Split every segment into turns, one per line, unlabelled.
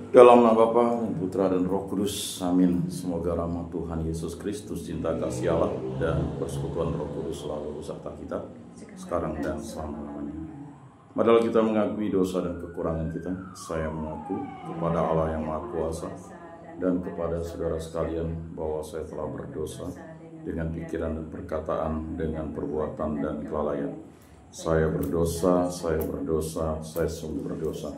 Dalam nama Bapa dan Putra dan Roh Kudus, amin. Semoga rahmat Tuhan Yesus Kristus, cinta kasih Allah, dan persekutuan Roh Kudus selalu beserta kita, sekarang dan selama-lamanya. Padahal kita mengakui dosa dan kekurangan kita, saya mengaku kepada Allah yang Maha Kuasa dan kepada saudara sekalian bahwa saya telah berdosa dengan pikiran dan perkataan, dengan perbuatan dan kelalaian. Saya berdosa, saya sungguh berdosa.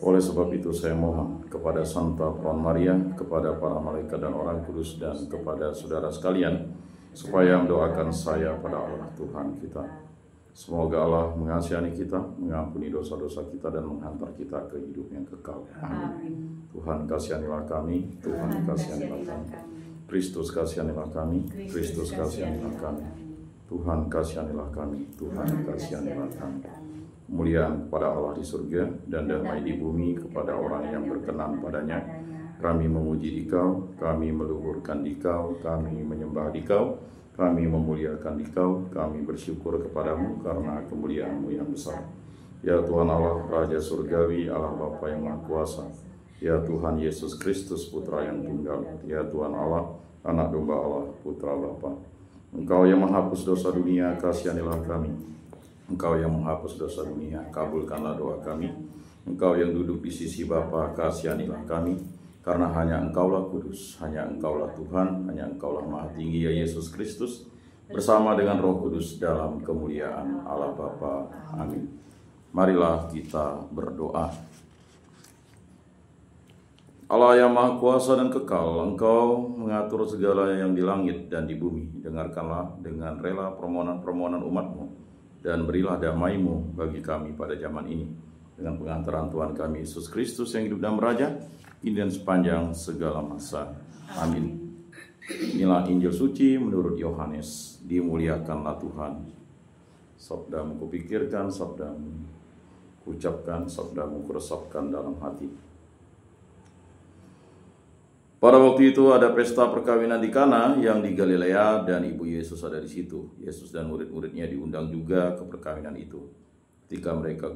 Oleh sebab itu saya mohon kepada Santa Perawan Maria, kepada para malaikat dan orang kudus, dan kepada saudara sekalian, supaya mendoakan saya pada Allah Tuhan kita. Semoga Allah mengasihani kita, mengampuni dosa-dosa kita, dan menghantar kita ke hidup yang kekal. Amin. Tuhan kasihanilah kami, Tuhan kasihanilah kami. Kristus kasihanilah kami, Kristus kasihanilah kami. Tuhan kasihanilah kami, Tuhan kasihanilah kami. Kemuliaan kepada Allah di surga dan damai di bumi kepada orang yang berkenan padanya. Kami memuji Dikau, kami meluhurkan Dikau, kami menyembah Dikau, kami memuliakan Dikau, kami bersyukur kepadamu karena kemuliaan-Mu yang besar. Ya Tuhan Allah, Raja Surgawi, Allah Bapa yang Maha Kuasa. Ya Tuhan Yesus Kristus, Putra yang tunggal. Ya Tuhan Allah, Anak Domba Allah, Putra Bapa. Engkau yang menghapus dosa dunia, kasihanilah kami. Engkau yang menghapus dosa dunia, kabulkanlah doa kami. Engkau yang duduk di sisi Bapa, kasihanilah kami. Karena hanya Engkaulah kudus, hanya Engkaulah Tuhan, hanya Engkaulah Maha Tinggi, ya Yesus Kristus, bersama dengan Roh Kudus dalam kemuliaan Allah Bapa. Amin. Marilah kita berdoa. Allah yang Maha Kuasa dan Kekal, Engkau mengatur segala yang di langit dan di bumi. Dengarkanlah dengan rela permohonan-permohonan umat-Mu, dan berilah damai-Mu bagi kami pada zaman ini. Dengan pengantaran Tuhan kami Yesus Kristus yang hidup dan meraja, kini dan sepanjang segala masa. Amin. Inilah Injil suci menurut Yohanes. Dimuliakanlah Tuhan. Sabda-Mu kupikirkan, sabda-Mu kuucapkan, sabda-Mu kuresapkan dalam hati. Pada waktu itu ada pesta perkawinan di Kana yang di Galilea, dan ibu Yesus ada di situ. Yesus dan murid-muridnya diundang juga ke perkawinan itu. Ketika mereka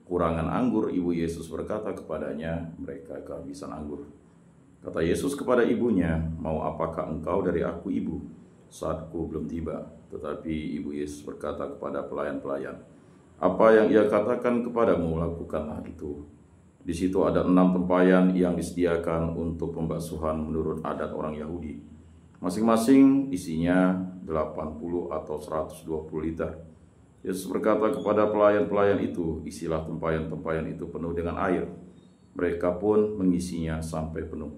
kurangan anggur, ibu Yesus berkata kepadanya, mereka kehabisan anggur. Kata Yesus kepada ibunya, mau apakah engkau dari aku, ibu? Saatku belum tiba. Tetapi ibu Yesus berkata kepada pelayan-pelayan, apa yang ia katakan kepadamu, lakukanlah itu. Di situ ada 6 tempayan yang disediakan untuk pembasuhan menurut adat orang Yahudi. Masing-masing isinya 80 atau 120 liter. Yesus berkata kepada pelayan-pelayan itu, isilah tempayan-tempayan itu penuh dengan air. Mereka pun mengisinya sampai penuh.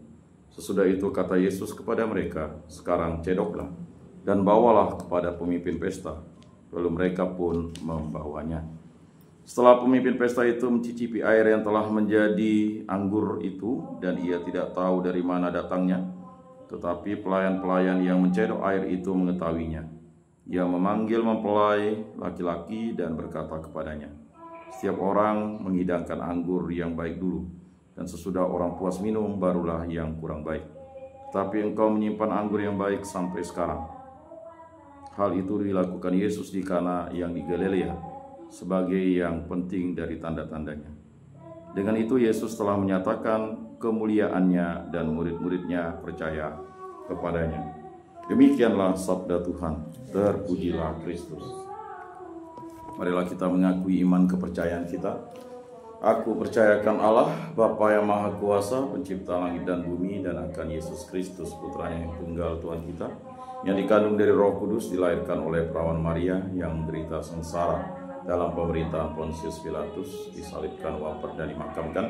Sesudah itu kata Yesus kepada mereka, sekarang cedoklah dan bawalah kepada pemimpin pesta. Lalu mereka pun membawanya. Setelah pemimpin pesta itu mencicipi air yang telah menjadi anggur itu, dan ia tidak tahu dari mana datangnya, tetapi pelayan-pelayan yang mencedok air itu mengetahuinya. Ia memanggil mempelai laki-laki dan berkata kepadanya, setiap orang menghidangkan anggur yang baik dulu, dan sesudah orang puas minum, barulah yang kurang baik. Tetapi engkau menyimpan anggur yang baik sampai sekarang. Hal itu dilakukan Yesus di Kana yang di Galilea, sebagai yang penting dari tanda-tandanya. Dengan itu Yesus telah menyatakan kemuliaannya, dan murid-muridnya percaya kepadanya. Demikianlah sabda Tuhan. Terpujilah Kristus. Marilah kita mengakui iman kepercayaan kita. Aku percayakan Allah, Bapa yang Maha Kuasa, pencipta langit dan bumi, dan akan Yesus Kristus, Putranya yang tunggal Tuhan kita, yang dikandung dari Roh Kudus, dilahirkan oleh Perawan Maria, yang menderita sengsara dalam pemerintahan Pontius Pilatus, disalibkan, wafat, dan dimakamkan,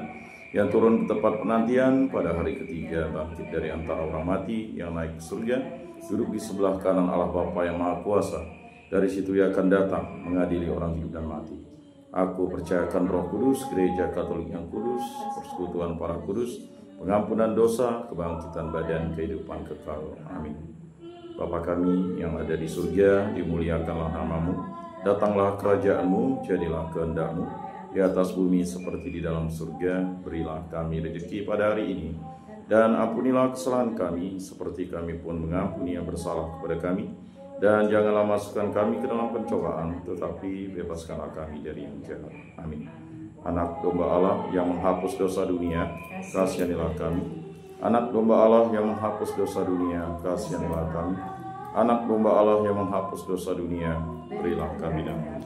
yang turun ke tempat penantian, pada hari ketiga bangkit dari antara orang mati, yang naik ke surga, duduk di sebelah kanan Allah Bapa yang Maha Kuasa. Dari situ ia akan datang mengadili orang hidup dan mati. Aku percayakan Roh Kudus, gereja Katolik yang kudus, persekutuan para kudus, pengampunan dosa, kebangkitan badan, kehidupan kekal. Amin. Bapa kami yang ada di surga, dimuliakanlah nama-Mu. Datanglah kerajaan-Mu, jadilah kehendak-Mu, di atas bumi seperti di dalam surga. Berilah kami rezeki pada hari ini, dan ampunilah kesalahan kami, seperti kami pun mengampuni yang bersalah kepada kami. Dan janganlah masukkan kami ke dalam pencobaan, tetapi bebaskanlah kami dari yang jahat. Amin. Anak domba Allah yang menghapus dosa dunia, kasihanilah kami. Anak domba Allah yang menghapus dosa dunia, kasihanilah kami. Anak domba Allah yang menghapus dosa dunia, berilah kami damai.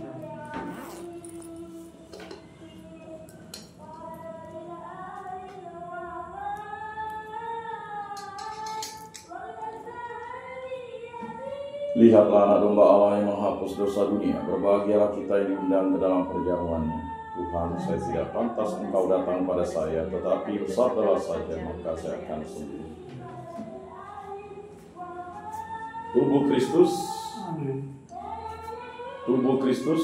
Lihatlah anak domba Allah yang menghapus dosa dunia. Berbahagialah kita yang diundang ke dalam perjamuannya. Tuhan, saya tidak pantas Engkau datang pada saya, tetapi bersabdalah saja, maka saya akan sembuh. Tubuh Kristus, tubuh Kristus.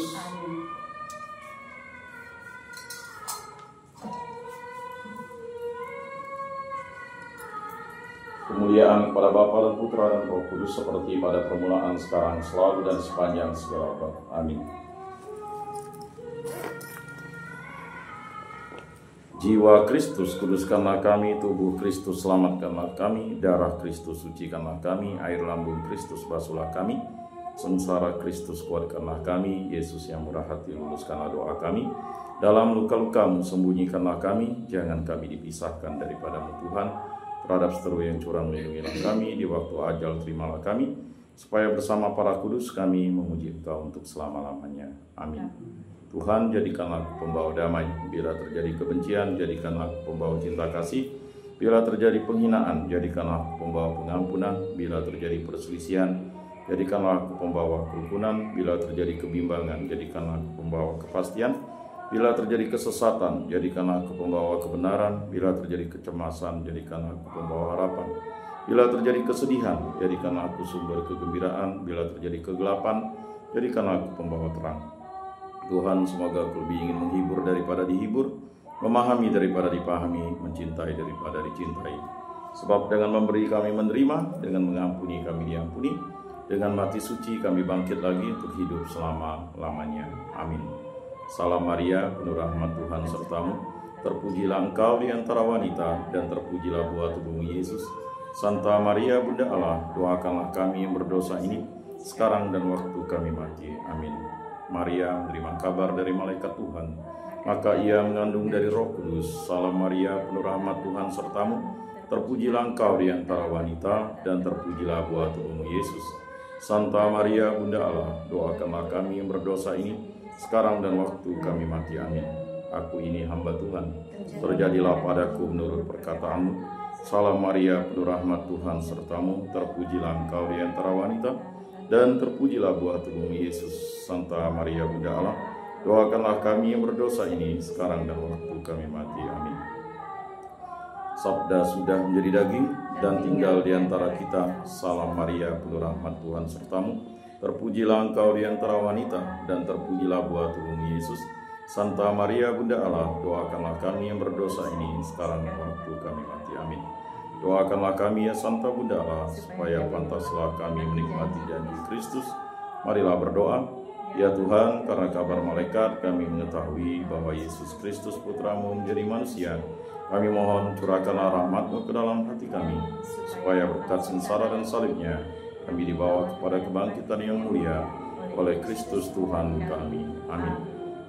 Kemuliaan kepada Bapa dan Putra dan Roh Kudus seperti pada permulaan, sekarang, selalu, dan sepanjang segala abad. Amin. Jiwa Kristus, kuduskanlah kami. Tubuh Kristus, selamatkanlah kami. Darah Kristus, sucikanlah kami. Air lambung Kristus, basuhlah kami. Sengsara Kristus, kuatkanlah kami. Yesus yang murah hati, luluskanlah doa kami. Dalam luka-lukamu, sembunyikanlah kami. Jangan kami dipisahkan daripadamu Tuhan. Terhadap seteru yang curang, lindungilah kami. Di waktu ajal, terimalah kami. Supaya bersama para kudus kami memuji Engkau untuk selama-lamanya. Amin. Tuhan, jadikanlah aku pembawa damai. Bila terjadi kebencian, jadikanlah aku pembawa cinta kasih. Bila terjadi penghinaan, jadikanlah aku pembawa pengampunan. Bila terjadi perselisihan, jadikanlah aku pembawa kerukunan. Bila terjadi kebimbangan, jadikanlah aku pembawa kepastian. Bila terjadi kesesatan, jadikanlah aku pembawa kebenaran. Bila terjadi kecemasan, jadikanlah aku pembawa harapan. Bila terjadi kesedihan, jadikanlah aku sumber kegembiraan. Bila terjadi kegelapan, jadikanlah aku pembawa terang. Tuhan, semoga aku lebih ingin menghibur daripada dihibur, memahami daripada dipahami, mencintai daripada dicintai. Sebab dengan memberi kami menerima, dengan mengampuni kami diampuni, dengan mati suci kami bangkit lagi untuk hidup selama-lamanya. Amin. Salam Maria, penuh rahmat Tuhan sertamu. Terpujilah engkau di antara wanita, dan terpujilah buah tubuhmu Yesus. Santa Maria, Bunda Allah, doakanlah kami yang berdosa ini, sekarang dan waktu kami mati. Amin. Maria menerima kabar dari malaikat Tuhan, maka ia mengandung dari Roh Kudus. Salam Maria, penuh rahmat Tuhan sertamu. Terpujilah engkau di antara wanita, dan terpujilah buah tubuhmu Yesus. Santa Maria, Bunda Allah, doakanlah kami yang berdosa ini, sekarang dan waktu kami mati. Amin. Aku ini hamba Tuhan, terjadilah padaku menurut perkataanmu. Salam Maria, penuh rahmat Tuhan sertamu. Terpujilah engkau di antara wanita, dan terpujilah buah tubuhmu Yesus. Santa Maria, Bunda Allah, doakanlah kami yang berdosa ini, sekarang dan waktu kami mati. Amin. Sabda sudah menjadi daging dan tinggal di antara kita. Salam Maria, penuh rahmat Tuhan sertamu. Terpujilah engkau di antara wanita, dan terpujilah buah tubuhmu Yesus. Santa Maria, Bunda Allah, doakanlah kami yang berdosa ini, sekarang dan waktu kami mati. Amin. Doakanlah kami ya Santa Bunda Allah, supaya pantaslah kami menikmati janji Kristus. Marilah berdoa. Ya Tuhan, karena kabar malaikat kami mengetahui bahwa Yesus Kristus Putramu menjadi manusia. Kami mohon curahkanlah rahmat-Mu ke dalam hati kami, supaya berkat sengsara dan salibnya kami dibawa kepada kebangkitan yang mulia oleh Kristus Tuhan kami. Amin.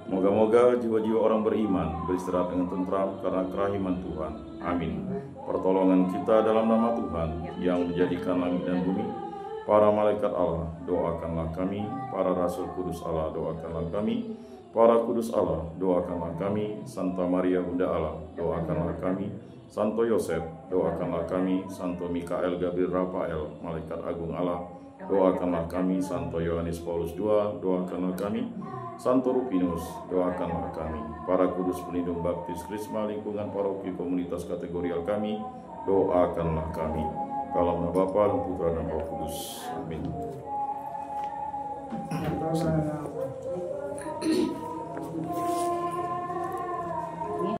Moga-moga jiwa-jiwa orang beriman beristirahat dengan tentram karena kerahiman Tuhan. Amin. Pertolongan kita dalam nama Tuhan yang menjadikan langit dan bumi. Para malaikat Allah, doakanlah kami. Para rasul kudus Allah, doakanlah kami. Para kudus Allah, doakanlah kami. Santa Maria, Bunda Allah, doakanlah kami. Santo Yosef, doakanlah kami. Santo Mikael, Gabriel, Rafael, malaikat agung Allah, doakanlah kami. Santo Yohanes Paulus II, doakanlah kami. Santo Rupinus, doakanlah kami. Para kudus pelindung baptis Krisma, lingkungan paroki komunitas kategorial kami, doakanlah kami. Dalam nama Bapa dan Putra dan Roh Kudus. Amin.